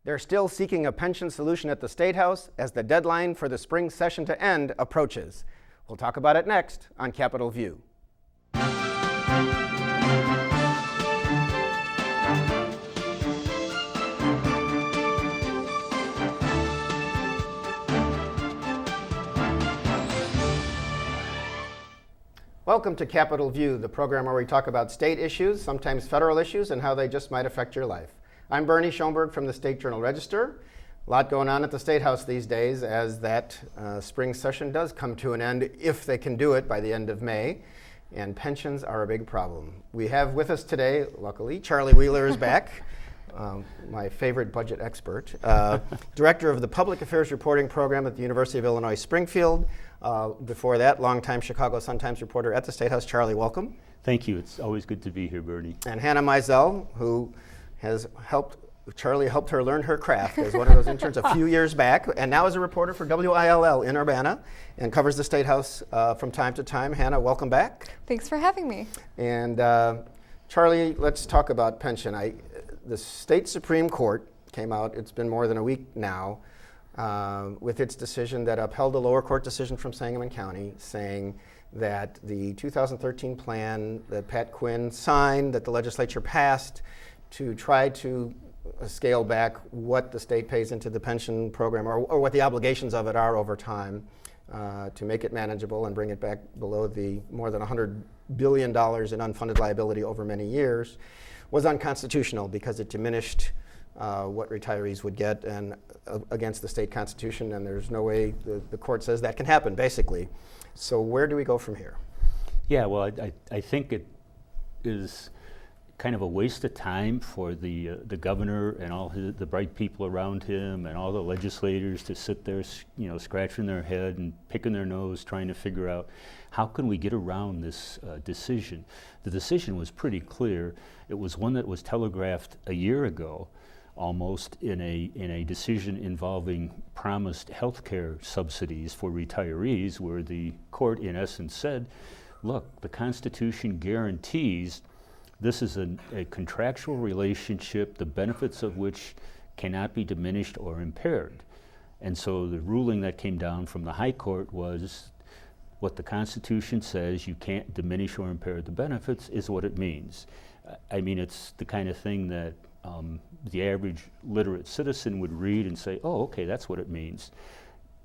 They're still seeking a pension solution at the State House as the deadline for the spring session to end approaches. We'll talk about it next on Capitol View. Welcome to Capitol View, the program where we talk about state issues, sometimes federal issues, and how they just might affect your life. I'm Bernie Schoenburg from the State Journal-Register. A lot going on at the State House these days as that spring session does come to an end, if they can do it by the end of May. And pensions are a big problem. We have with us today, luckily, Charlie Wheeler is back, my favorite budget expert, director of the Public Affairs Reporting Program at the University of Illinois Springfield. Before that, longtime Chicago Sun-Times reporter at the State House. Charlie, welcome. Thank you. It's always good to be here, Bernie. And Hannah Meisel, who has Charlie helped her learn her craft as one of those interns a few years back, and now is a reporter for WILL in Urbana and covers the State House from time to time. Hannah, welcome back. Thanks for having me. And Charlie, let's talk about pension. The state Supreme Court came out, it's been more than a week now, with its decision that upheld a lower court decision from Sangamon County saying that the 2013 plan that Pat Quinn signed, that the legislature passed to try to scale back what the state pays into the pension program or what the obligations of it are over time to make it manageable and bring it back below the more than $100 billion in unfunded liability over many years, was unconstitutional because it diminished what retirees would get and against the state constitution, and there's no way the court says that can happen, basically. So where do we go from here? Yeah, well, I think it is kind of a waste of time for the governor and all the bright people around him and all the legislators to sit there, scratching their head and picking their nose, trying to figure out how can we get around this decision. The decision was pretty clear. It was one that was telegraphed a year ago, almost in a decision involving promised health care subsidies for retirees, where the court in essence said, look, the Constitution guarantees this is a contractual relationship, the benefits of which cannot be diminished or impaired. And so the ruling that came down from the High Court was what the Constitution says, you can't diminish or impair the benefits, is what it means. I mean, it's the kind of thing that the average literate citizen would read and say, oh, okay, that's what it means.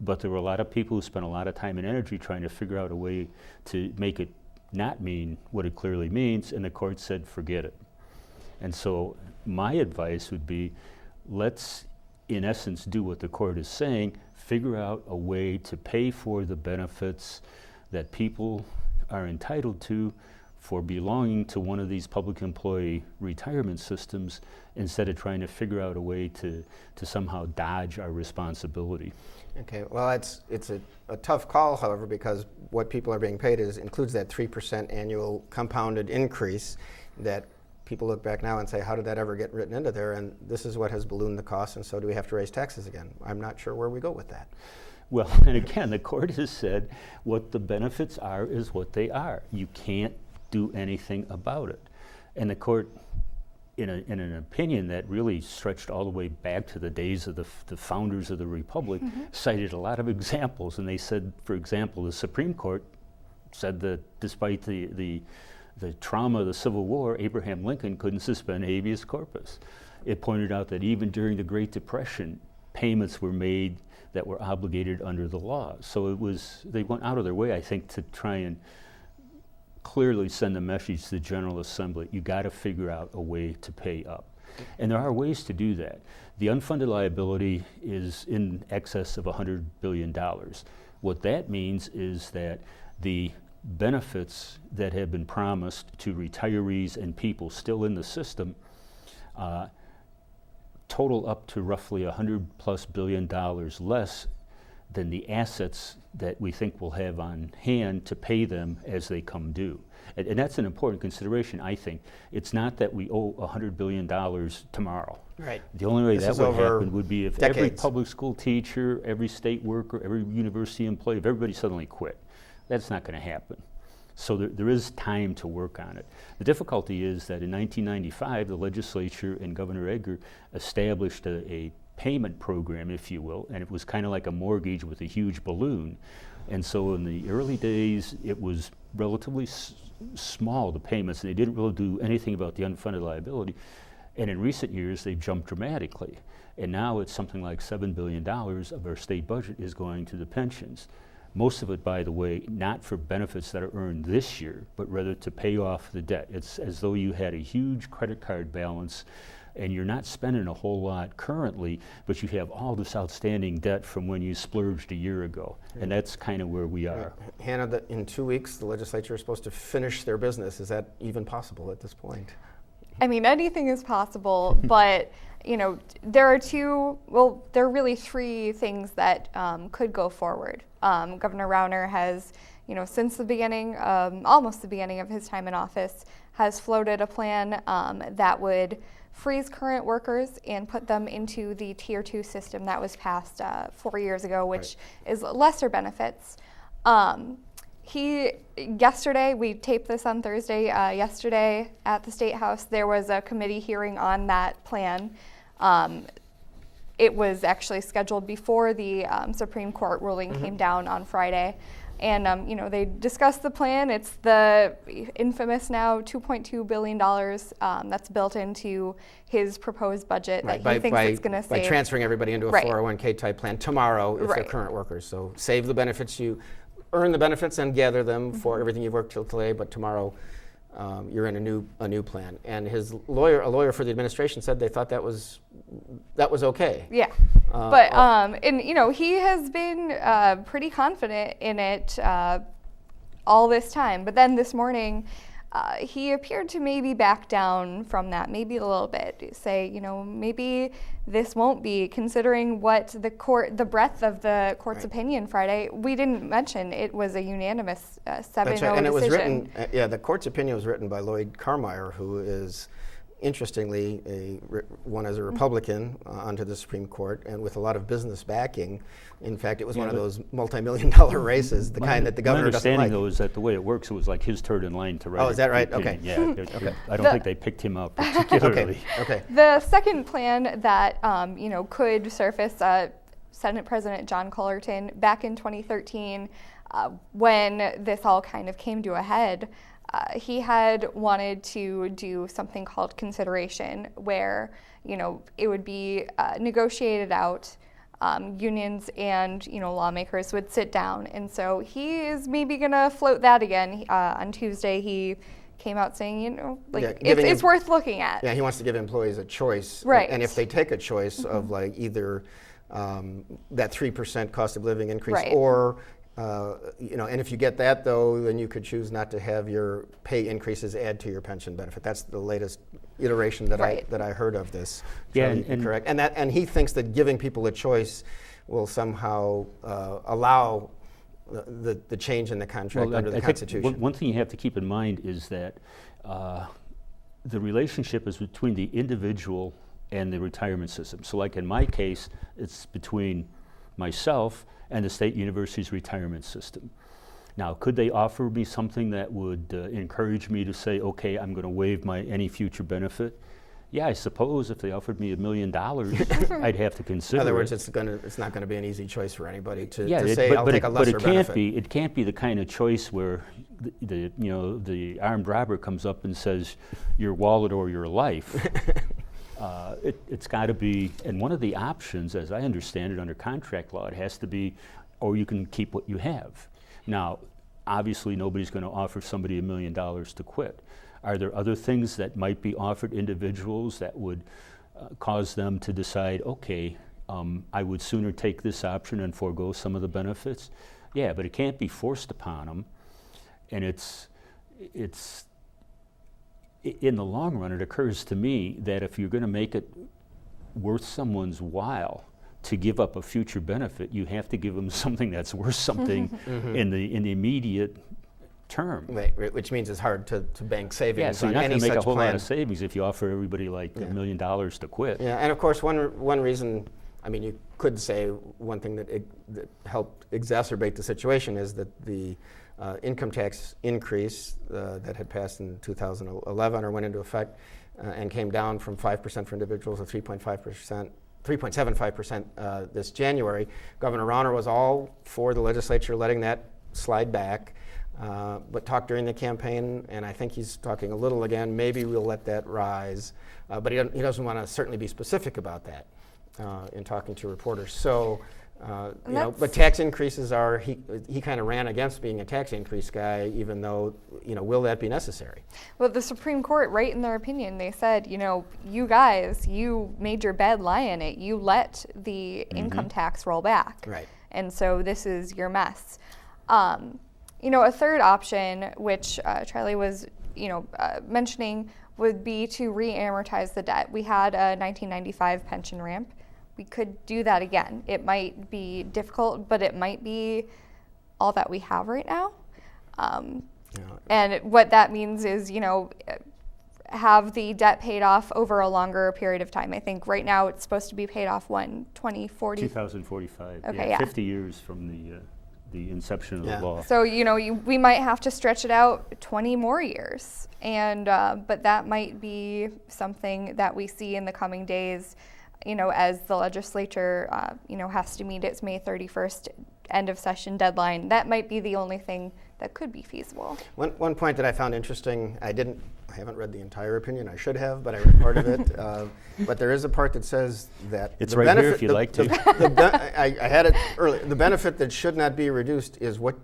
But there were a lot of people who spent a lot of time and energy trying to figure out a way to make it not mean what it clearly means, and the court said, forget it. And so my advice would be, let's, in essence, do what the court is saying, figure out a way to pay for the benefits that people are entitled to for belonging to one of these public employee retirement systems, instead of trying to figure out a way to somehow dodge our responsibility. Okay, well, it's a tough call, however, because what people are being paid includes that 3% annual compounded increase that people look back now and say, how did that ever get written into there? And this is what has ballooned the cost, and so do we have to raise taxes again? I'm not sure where we go with that. Well, and again, the court has said what the benefits are is what they are. You can't do anything about it. And the court, in an opinion that really stretched all the way back to the days of the founders of the Republic, cited a lot of examples. And they said, for example, the Supreme Court said that despite the trauma of the Civil War, Abraham Lincoln couldn't suspend habeas corpus. It pointed out that even during the Great Depression, payments were made that were obligated under the law. So they went out of their way, I think, to try and clearly send a message to the General Assembly, you got to figure out a way to pay up. And there are ways to do that. The unfunded liability is in excess of $100 billion. What that means is that the benefits that have been promised to retirees and people still in the system total up to roughly $100+ billion less than the assets that we think we'll have on hand to pay them as they come due. And that's an important consideration, I think. It's not that we owe $100 billion tomorrow. Right. The only way that would happen would be if every decades. Public school teacher, every state worker, every university employee, if everybody suddenly quit. That's not going to happen. So there is time to work on it. The difficulty is that in 1995, the legislature and Governor Edgar established a payment program, if you will, and it was kind of like a mortgage with a huge balloon. And so in the early days, it was relatively small, the payments, and they didn't really do anything about the unfunded liability. And in recent years, they've jumped dramatically. And now it's something like $7 billion of our state budget is going to the pensions. Most of it, by the way, not for benefits that are earned this year, but rather to pay off the debt. It's as though you had a huge credit card balance and you're not spending a whole lot currently, but you have all this outstanding debt from when you splurged a year ago. And that's kind of where we are. Hannah, in 2 weeks, the legislature is supposed to finish their business. Is that even possible at this point? I mean, anything is possible, but there are really three things that could go forward. Governor Rauner has, since the beginning, almost the beginning of his time in office, has floated a plan that would freeze current workers and put them into the Tier 2 system that was passed 4 years ago, which is lesser benefits. Yesterday, we taped this on Thursday, yesterday at the State House, there was a committee hearing on that plan. It was actually scheduled before the Supreme Court ruling came down on Friday. And, they discussed the plan. It's the infamous now $2.2 billion that's built into his proposed budget that he thinks it's going to save. By transferring everybody into a 401k type plan tomorrow if they're current workers. So save the benefits, you earn the benefits and gather them for everything you've worked till today, but tomorrow you're in a new plan. And a lawyer for the administration said they thought that was okay. Yeah, but and he has been pretty confident in it all this time. But then this morning, he appeared to maybe back down from that, maybe a little bit. Say, maybe this won't be, considering what the breadth of the court's opinion Friday. We didn't mention it was a unanimous 7-0 decision. And it was written. The court's opinion was written by Lloyd Carmeier, who is, interestingly, one as a Republican onto the Supreme Court, and with a lot of business backing. In fact, it was one of those multi-million-dollar races, the kind that the governor doesn't like. My understanding, though, is that the way it works, it was like his turn in line to write. Oh, is that right? Okay. Yeah. I don't think they picked him up particularly. Okay. The second plan that could surface, Senate President John Cullerton back in 2013, when this all kind of came to a head. He had wanted to do something called consideration, where it would be negotiated out. Unions and lawmakers would sit down, and so he is maybe going to float that again. On Tuesday, he came out saying, it's worth looking at. Yeah, he wants to give employees a choice, right? And if they take a choice of either that 3% cost of living increase, or and if you get that, though, then you could choose not to have your pay increases add to your pension benefit. That's the latest iteration that I heard of this. Yeah, and correct. And he thinks that giving people a choice will somehow allow the change in the contract under the Constitution. One thing you have to keep in mind is that the relationship is between the individual and the retirement system. So, like in my case, it's between myself and the state university's retirement system. Now, could they offer me something that would encourage me to say, okay, I'm going to waive any future benefit? Yeah, I suppose if they offered me $1 million, I'd have to consider. In other words, it's not going to be an easy choice for anybody to say, but I'll take a lesser benefit. It can't be the kind of choice where the armed robber comes up and says, your wallet or your life. It's got to be, and one of the options, as I understand it under contract law, it has to be, or you can keep what you have. Now, obviously, nobody's going to offer somebody $1 million to quit. Are there other things that might be offered individuals that would cause them to decide, okay, I would sooner take this option and forego some of the benefits? Yeah, but it can't be forced upon them, and it's in the long run, it occurs to me that if you're going to make it worth someone's while to give up a future benefit, you have to give them something that's worth something in the immediate term. Right, which means it's hard to bank savings so on you're not any going to make such a whole plan. lot of savings if you offer everybody $1 million to quit. Yeah, and of course, one reason, you could say one thing that helped exacerbate the situation is that the income tax increase that had passed in 2011 or went into effect and came down from 5% for individuals to 3.5% 3.75% this January. Governor Rauner was all for the legislature letting that slide back, but talked during the campaign, and I think he's talking a little again, maybe we'll let that rise, but he doesn't want to certainly be specific about that in talking to reporters. So, but tax increases are, he kind of ran against being a tax increase guy, even though, will that be necessary? Well, the Supreme Court, right in their opinion, they said, you guys, you made your bed lie in it. You let the income tax roll back. Right. And so this is your mess. A third option, which Charlie was, mentioning, would be to re-amortize the debt. We had a 1995 pension ramp. We could do that again. It might be difficult, but it might be all that we have right now. And what that means is, have the debt paid off over a longer period of time. I think right now it's supposed to be paid off when, 2040? 2045. Okay, yeah. 50 years from the inception of the law. So, we might have to stretch it out 20 more years. And but that might be something that we see in the coming days, as the legislature, has to meet its May 31st end of session deadline. That might be the only thing that could be feasible. One point that I found interesting, I haven't read the entire opinion, I should have, but I read part of it. But there is a part that says that it's right here if you'd like to. I had it earlier. The benefit that should not be reduced is what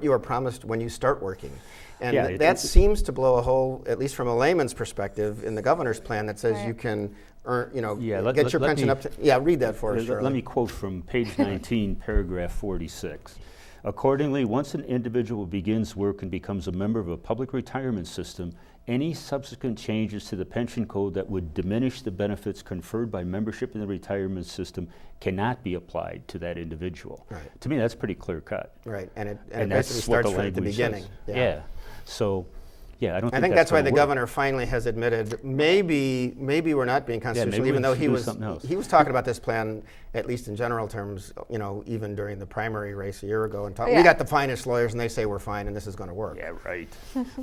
you are promised when you start working. And that seems to blow a hole, at least from a layman's perspective, in the governor's plan that says you can earn, get your pension up to. Yeah, read that for us, Shirley. Let me quote from page 19, paragraph 46. Accordingly, once an individual begins work and becomes a member of a public retirement system, any subsequent changes to the pension code that would diminish the benefits conferred by membership in the retirement system cannot be applied to that individual. Right. To me, that's pretty clear cut. Right, and it that's basically starts from at the beginning. Yeah. So, I don't. I think that's why the governor finally has admitted maybe we're not being constitutional, even though he was talking about this plan, at least in general terms, even during the primary race a year ago, and we got the finest lawyers, and they say we're fine, and this is going to work. Yeah, right.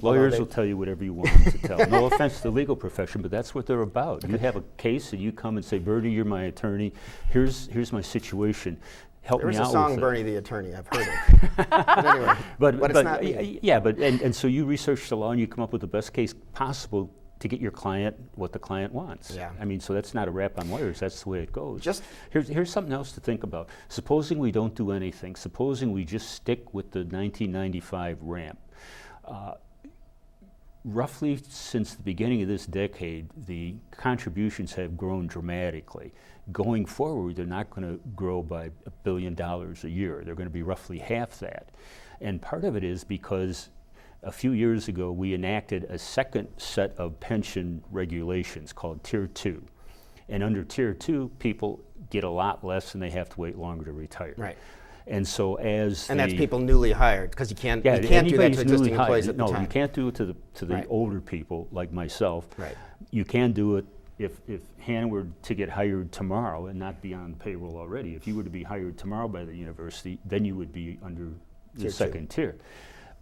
Lawyers will tell you whatever you want them to tell. No offense to the legal profession, but that's what they're about. You have a case, and you come and say, Bernie, you're my attorney. Here's my situation. Help me out. There's a song, Bernie the Attorney. I've heard it. But anyway, but it's not me. Yeah, and so you research the law and you come up with the best case possible to get your client what the client wants. Yeah. I mean, so that's not a rap on lawyers. That's the way it goes. Here's something else to think about. Supposing we don't do anything. Supposing we just stick with the 1995 ramp. Roughly since the beginning of this decade, the contributions have grown dramatically. Going forward, they're not going to grow by $1 billion a year. They're going to be roughly half that. And part of it is because a few years ago, we enacted a second set of pension regulations called Tier 2. And under Tier 2, people get a lot less and they have to wait longer to retire. Right. And so that's people newly hired, because you can't do that to existing employees at the time. No, you can't do it to the older people like myself. Right. You can do it if Hannah were to get hired tomorrow and not be on payroll already. If you were to be hired tomorrow by the university, then you would be under the second tier.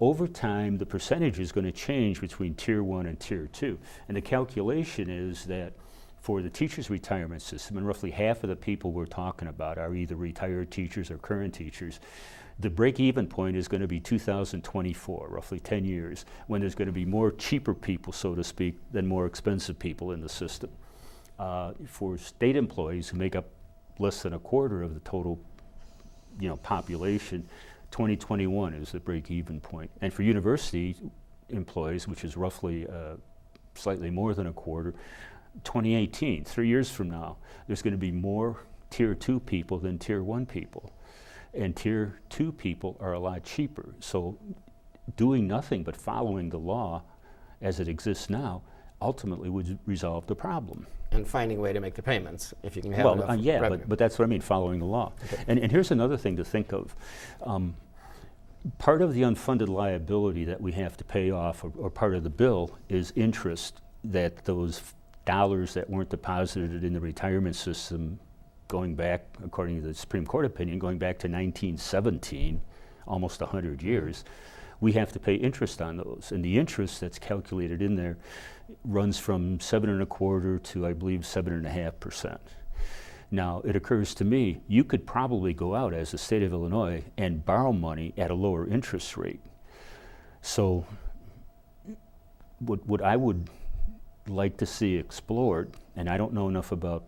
Over time, the percentage is going to change between Tier 1 and Tier 2. And the calculation is that for the teachers' retirement system, and roughly half of the people we're talking about are either retired teachers or current teachers, the break-even point is going to be 2024, roughly 10 years, when there's going to be more cheaper people, so to speak, than more expensive people in the system. For state employees who make up less than a quarter of the total, population, 2021 is the break-even point. And for university employees, which is roughly slightly more than a quarter, 2018, 3 years from now, there's going to be more Tier 2 people than Tier 1 people. And Tier 2 people are a lot cheaper. So doing nothing but following the law as it exists now ultimately would resolve the problem. And finding a way to make the payments, if you can have enough revenue. But that's what I mean, following the law. Okay. And here's another thing to think of. Part of the unfunded liability that we have to pay off, or part of the bill, is interest that those dollars that weren't deposited in the retirement system going back, according to the Supreme Court opinion, going back to 1917, almost 100 years, we have to pay interest on those. And the interest that's calculated in there runs from 7.25% to, I believe, 7.5%. Now, it occurs to me, you could probably go out as the state of Illinois and borrow money at a lower interest rate. So what I would like to see explored, and I don't know enough about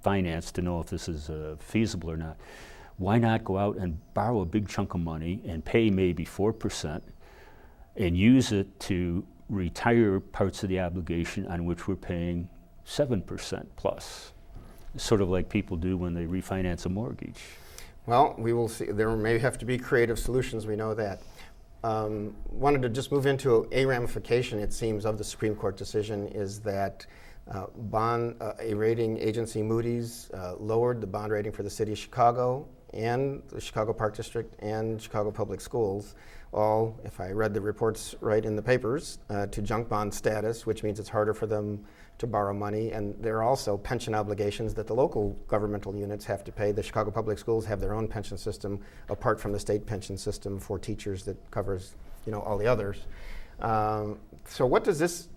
finance to know if this is feasible or not, why not go out and borrow a big chunk of money and pay maybe 4% and use it to retire parts of the obligation on which we're paying 7% plus, sort of like people do when they refinance a mortgage. Well, we will see. There may have to be creative solutions, we know that. Wanted to just move into a ramification, it seems, of the Supreme Court decision is that a rating agency, Moody's, lowered the bond rating for the city of Chicago and the Chicago Park District and Chicago Public Schools, all, if I read the reports right in the papers, to junk bond status, which means it's harder for them to borrow money. And there are also pension obligations that the local governmental units have to pay. The Chicago Public Schools have their own pension system apart from the state pension system for teachers that covers, all the others. So what does this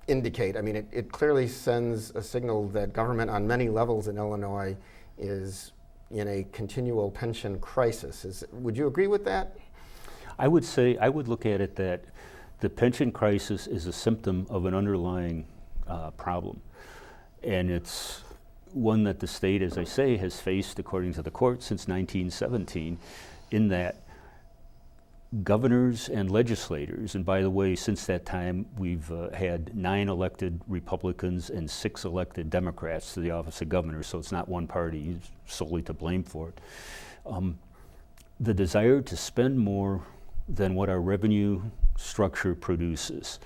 indicate? I mean, it clearly sends a signal that government on many levels in Illinois is in a continual pension crisis. Would you agree with that? I would say, I would look at it that the pension crisis is a symptom of an underlying problem. And it's one that the state, as I say, has faced, according to the court, since 1917, in that governors and legislators, and by the way, since that time, we've had 9 elected Republicans and 6 elected Democrats to the office of governor, so it's not one party solely to blame for it. The desire to spend more than what our revenue structure produces,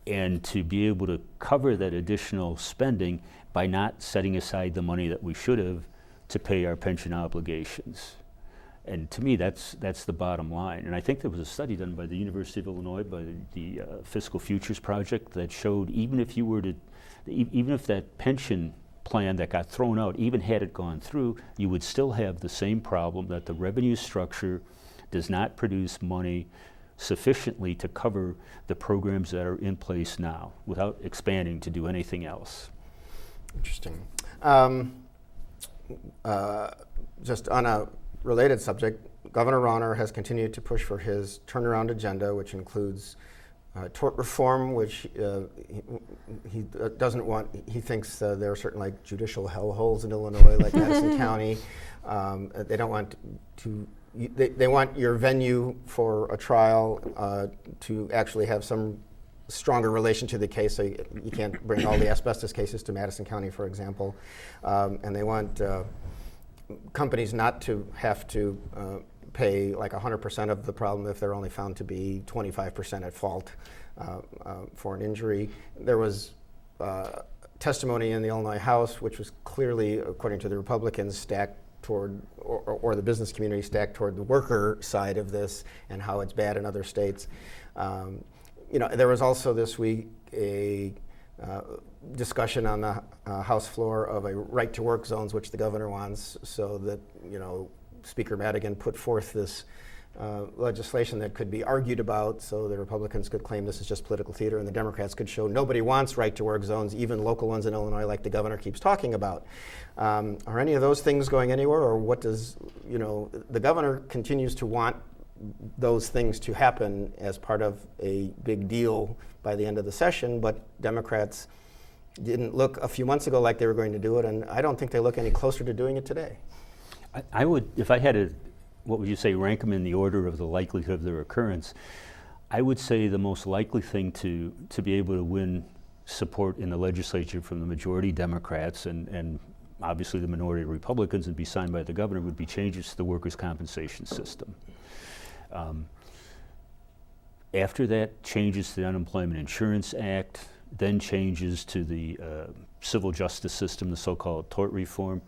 and to be able to cover that additional spending by not setting aside the money that we should have to pay our pension obligations. And to me, that's the bottom line. And I think there was a study done by the University of Illinois, by the Fiscal Futures Project, that showed even if that pension plan that got thrown out, even had it gone through, you would still have the same problem, that the revenue structure does not produce money sufficiently to cover the programs that are in place now without expanding to do anything else. Interesting. Just on a related subject, Governor Rauner has continued to push for his turnaround agenda, which includes tort reform, which he doesn't want. He thinks there are certain like judicial hellholes in Illinois, like Madison County. They don't want to. They want your venue for a trial to actually have some stronger relation to the case, so you can't bring all the asbestos cases to Madison County, for example. And they want companies not to have to pay like 100% of the problem if they're only found to be 25% at fault for an injury. There was testimony in the Illinois House, which was clearly, according to the Republicans, stacked toward, or the business community stacked toward the worker side of this and how it's bad in other states. There was also this week a discussion on the House floor of a right-to-work zones, which the governor wants, so that, Speaker Madigan put forth this legislation that could be argued about, so the Republicans could claim this is just political theater, and the Democrats could show nobody wants right-to-work zones, even local ones in Illinois, like the governor keeps talking about. Are any of those things going anywhere, or what does, the governor continues to want those things to happen as part of a big deal by the end of the session, but Democrats didn't look a few months ago like they were going to do it, and I don't think they look any closer to doing it today. I would, if I had to, what would you say, rank them in the order of the likelihood of their occurrence, I would say the most likely thing to be able to win support in the legislature from the majority Democrats and obviously the minority Republicans and be signed by the governor would be changes to the workers' compensation system. After that, changes to the Unemployment Insurance Act, then changes to the civil justice system, the so-called tort reform.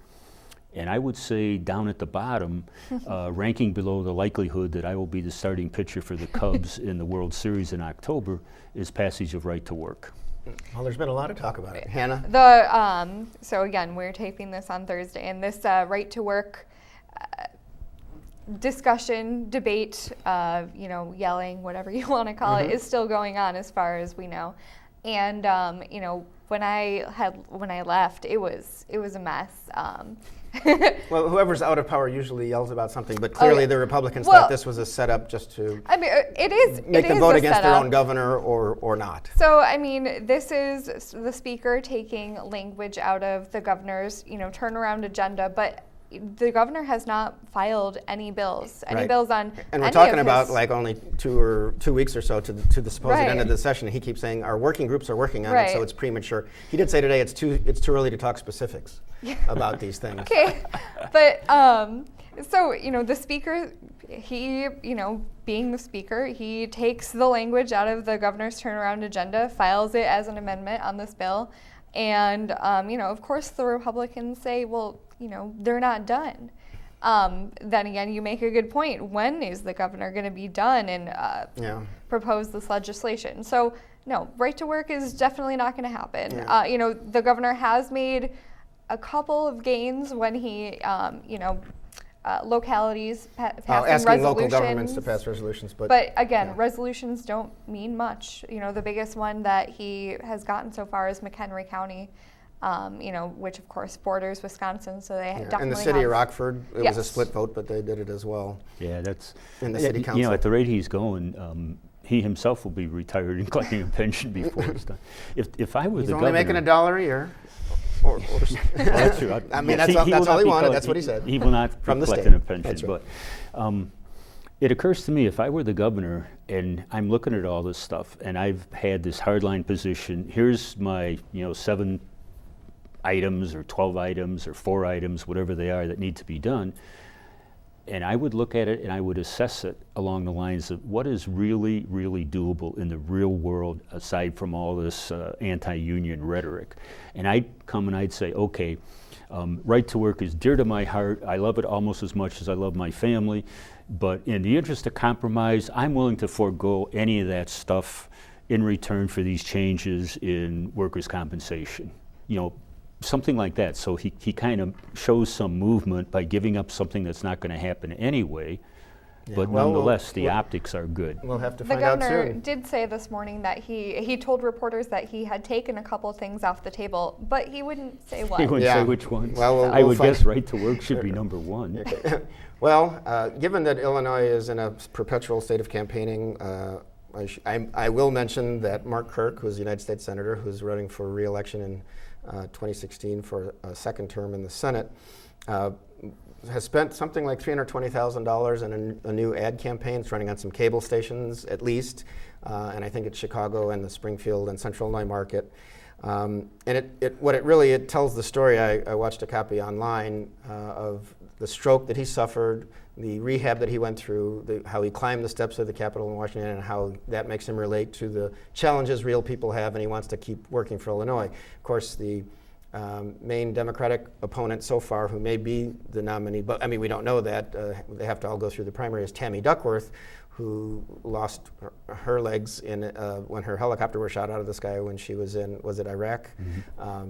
And I would say down at the bottom, ranking below the likelihood that I will be the starting pitcher for the Cubs in the World Series in October, is passage of right to work. Well, there's been a lot of talk about it. Hannah? So again, we're taping this on Thursday, and this right to work discussion, debate, yelling, whatever you want to call it, is still going on as far as we know. And, when I left, it was a mess. Well, whoever's out of power usually yells about something, but clearly the Republicans Well, thought this was a setup just to I mean, it is make them a vote against their setup. own governor or not. So, I mean, this is the speaker taking language out of the governor's, turnaround agenda, but the governor has not filed any bills, Right. on And we're any talking of about his- like only 2 weeks or so to the supposed Right. end of the session. He keeps saying our working groups are working on it, so Right. it's premature. He did say today it's too early to talk specifics about these things. Okay, but so the speaker, he being the speaker, he takes the language out of the governor's turnaround agenda, files it as an amendment on this bill, and of course the Republicans say, well, they're not done. Then again, you make a good point. When is the governor going to be done and propose this legislation? So no, right to work is definitely not going to happen. Yeah. The governor has made a couple of gains when he, localities passing asking local resolutions. governments to pass resolutions, But again, resolutions don't mean much. The biggest one that he has gotten so far is McHenry County, which of course borders Wisconsin, so they definitely in the city have, of Rockford, it was a Yes. split vote, but they did it as well. Yeah, that's In the city council. At the rate he's going, he himself will be retired and collecting a pension before it's done. If I were He's the only governor, making $1 a year. Well, that's true. I mean, Yes, that's all will not he be wanted. collect- That's what he said. He will not From be the collecting a state. pension. That's right. But it occurs to me, if I were the governor and I'm looking at all this stuff and I've had this hardline position, here's my 7 items or 12 items or 4 items, whatever they are that need to be done. And I would look at it and I would assess it along the lines of what is really, really doable in the real world aside from all this anti-union rhetoric. And I'd come and I'd say, okay, right to work is dear to my heart. I love it almost as much as I love my family. But in the interest of compromise, I'm willing to forego any of that stuff in return for these changes in workers' compensation. Something like that. So he kind of shows some movement by giving up something that's not going to happen anyway. Yeah, But well, nonetheless, the we'll- optics are good. We'll have to The find out governor soon. did say this morning that he told reporters that he had taken a couple things off the table, but he wouldn't say what. He wouldn't Yeah. say which ones. Well, I we'll would find- guess right to work should be number 1. Well, given that Illinois is in a perpetual state of campaigning, I will mention that Mark Kirk, who's a United States Senator, who's running for re-election in 2016 for a second term in the Senate, has spent something like $320,000 in a new ad campaign. It's running on some cable stations at least, and I think it's Chicago and the Springfield and Central Illinois market. And it tells the story. I watched a copy online of the stroke that he suffered, the rehab that he went through, how he climbed the steps of the Capitol in Washington, and how that makes him relate to the challenges real people have, and he wants to keep working for Illinois. Of course, the main Democratic opponent so far, who may be the nominee, but I mean, we don't know that. They have to all go through the primary, is Tammy Duckworth, who lost her legs when her helicopter was shot out of the sky when she was in, was it Iraq? Mm-hmm.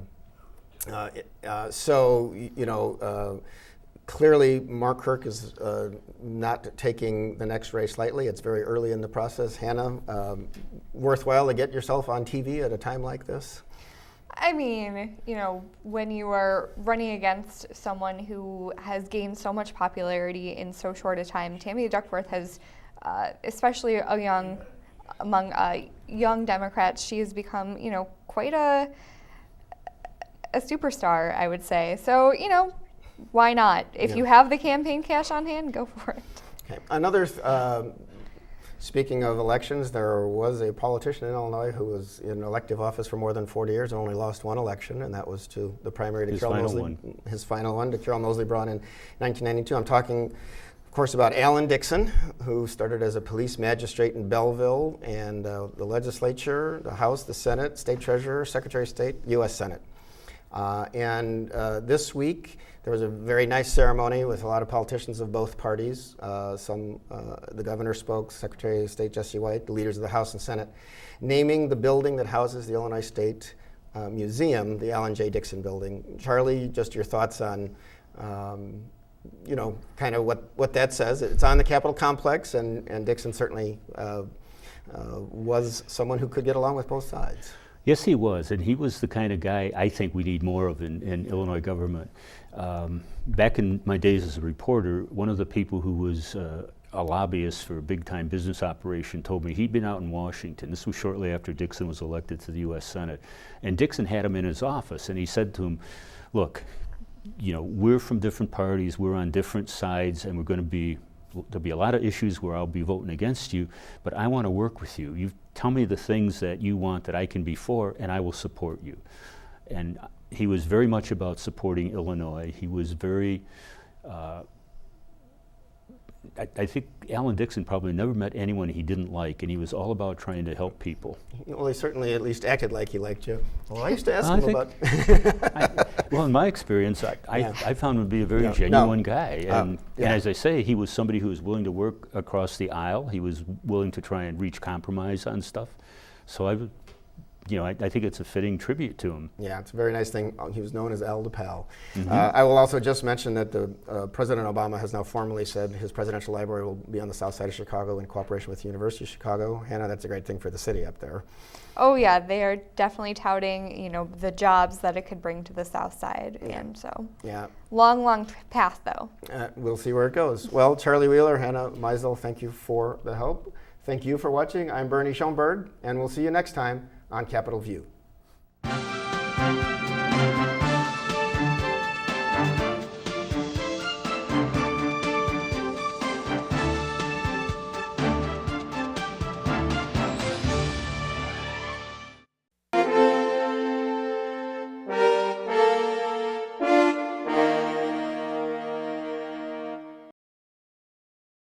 Clearly, Mark Kirk is not taking the next race lightly. It's very early in the process. Hannah, worthwhile to get yourself on TV at a time like this? I mean, when you are running against someone who has gained so much popularity in so short a time, Tammy Duckworth has, especially among young Democrats, she has become, quite a superstar, I would say. So, why not? If you have the campaign cash on hand, go for it. Okay. Another, speaking of elections, there was a politician in Illinois who was in elective office for more than 40 years and only lost one election, and that was to the primary to Carol Moseley. His final one to Carol Moseley brought in 1992. I'm talking, of course, about Alan Dixon, who started as a police magistrate in Belleville, and the legislature, the House, the Senate, State Treasurer, Secretary of State, U.S. Senate. This week, there was a very nice ceremony with a lot of politicians of both parties. The governor spoke, Secretary of State Jesse White, the leaders of the House and Senate, naming the building that houses the Illinois State Museum, the Alan J. Dixon Building. Charlie, just your thoughts on, kind of what that says. It's on the Capitol complex, and Dixon certainly was someone who could get along with both sides. Yes, he was, and he was the kind of guy I think we need more of in Illinois government. Back in my days as a reporter, one of the people who was a lobbyist for a big-time business operation told me he'd been out in Washington. This was shortly after Dixon was elected to the U.S. Senate, and Dixon had him in his office, and he said to him, "Look, you know, we're from different parties, we're on different sides, and there'll be a lot of issues where I'll be voting against you, but I want to work with you. You tell me the things that you want that I can be for, and I will support you." And he was very much about supporting Illinois. He was very, I think Alan Dixon probably never met anyone he didn't like, and he was all about trying to help people. Well, he certainly at least acted like he liked you. Well, I used to ask him about... Well, in my experience, I found him to be a very genuine guy. And as I say, he was somebody who was willing to work across the aisle. He was willing to try and reach compromise on stuff. So I think it's a fitting tribute to him. Yeah, it's a very nice thing. He was known as Al the Pal. I will also just mention that President Obama has now formally said his presidential library will be on the south side of Chicago in cooperation with the University of Chicago. Hannah, that's a great thing for the city up there. Oh yeah, they are definitely touting, the jobs that it could bring to the south side, and so long path though. We'll see where it goes. Well, Charlie Wheeler, Hannah Meisel, thank you for the help. Thank you for watching. I'm Bernie Schoenburg, and we'll see you next time on Capitol View.